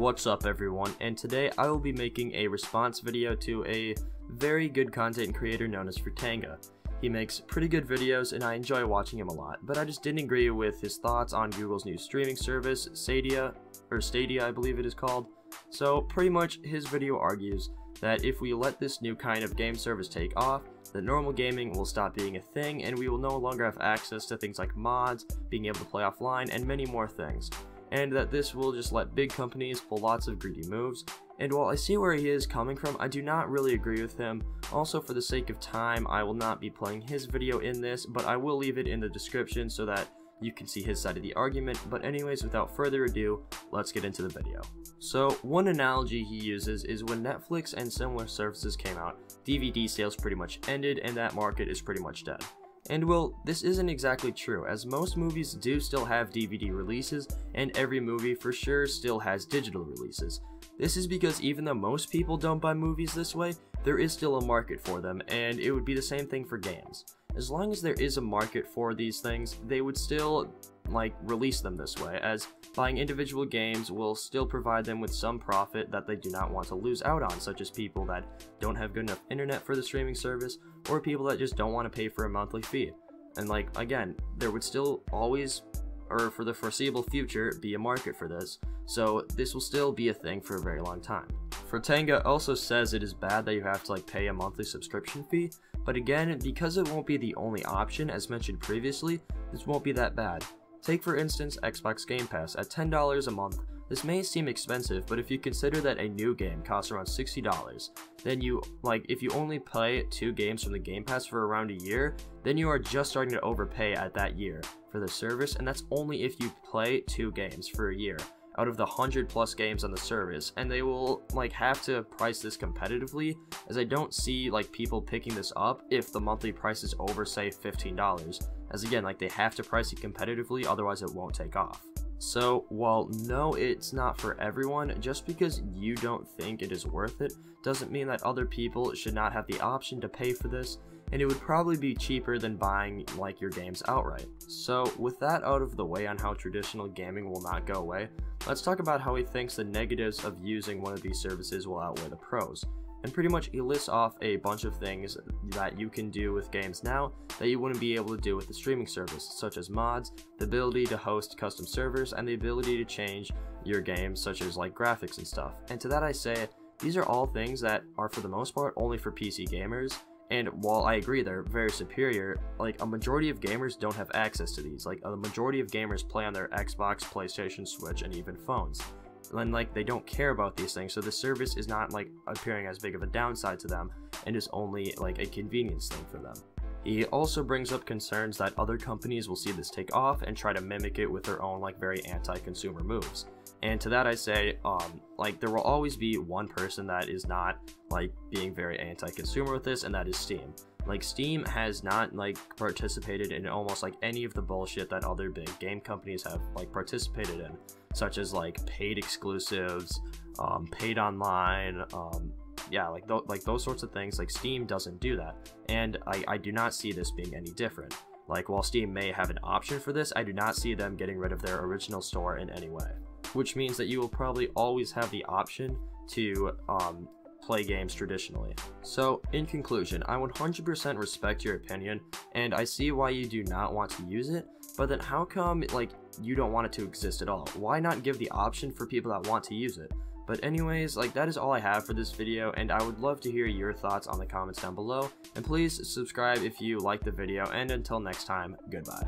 What's up everyone, and today I will be making a response video to a very good content creator known as Fritanga. He makes pretty good videos and I enjoy watching him a lot, but I just didn't agree with his thoughts on Google's new streaming service, Stadia I believe it is called. So pretty much his video argues that if we let this new kind of game service take off, that normal gaming will stop being a thing and we will no longer have access to things like mods, being able to play offline, and many more things. And that this will just let big companies pull lots of greedy moves. And while I see where he is coming from, I do not really agree with him. Also, for the sake of time, I will not be playing his video in this, but I will leave it in the description so that you can see his side of the argument. But anyways, without further ado, let's get into the video. So one analogy he uses is when Netflix and similar services came out, DVD sales pretty much ended and that market is pretty much dead. And well, this isn't exactly true, as most movies do still have DVD releases, and every movie for sure still has digital releases. This is because even though most people don't buy movies this way, there is still a market for them, and it would be the same thing for games. As long as there is a market for these things, they would still release them this way, as buying individual games will still provide them with some profit that they do not want to lose out on, such as people that don't have good enough internet for the streaming service, or people that just don't want to pay for a monthly fee. And again, there would still always, or for the foreseeable future, be a market for this, so this will still be a thing for a very long time. Fritanga also says it is bad that you have to pay a monthly subscription fee, but again, because it won't be the only option as mentioned previously, this won't be that bad. Take for instance Xbox Game Pass at $10 a month. This may seem expensive, but if you consider that a new game costs around $60, then if you only play 2 games from the Game Pass for around a year, then you are just starting to overpay at that year for the service, and that's only if you play 2 games for a year out of the 100+ games on the service, and they will have to price this competitively, as I don't see people picking this up if the monthly price is over, say, $15, as again, they have to price it competitively, otherwise it won't take off. So while no, it's not for everyone, just because you don't think it is worth it doesn't mean that other people should not have the option to pay for this, and it would probably be cheaper than buying your games outright. So with that out of the way on how traditional gaming will not go away, let's talk about how he thinks the negatives of using one of these services will outweigh the pros. And pretty much he lists off a bunch of things that you can do with games now that you wouldn't be able to do with the streaming service, such as mods, the ability to host custom servers, and the ability to change your games, such as graphics and stuff. And to that I say, these are all things that are for the most part only for PC gamers. And while I agree they're very superior, a majority of gamers don't have access to these. A majority of gamers play on their Xbox, PlayStation, Switch, and even phones. And they don't care about these things, so the service is not appearing as big of a downside to them, and is only a convenience thing for them. He also brings up concerns that other companies will see this take off and try to mimic it with their own very anti-consumer moves. And to that I say, there will always be one person that is not being very anti-consumer with this, and that is Steam. Steam has not participated in almost any of the bullshit that other big game companies have participated in, such as paid exclusives, paid online, yeah, those sorts of things. Steam doesn't do that, and I do not see this being any different. While Steam may have an option for this, I do not see them getting rid of their original store in any way, which means that you will probably always have the option to play games traditionally. So in conclusion, I 100% respect your opinion, and I see why you do not want to use it, but then how come you don't want it to exist at all? Why not give the option for people that want to use it? But anyways, that is all I have for this video, and I would love to hear your thoughts on the comments down below, and please subscribe if you liked the video, and until next time, goodbye.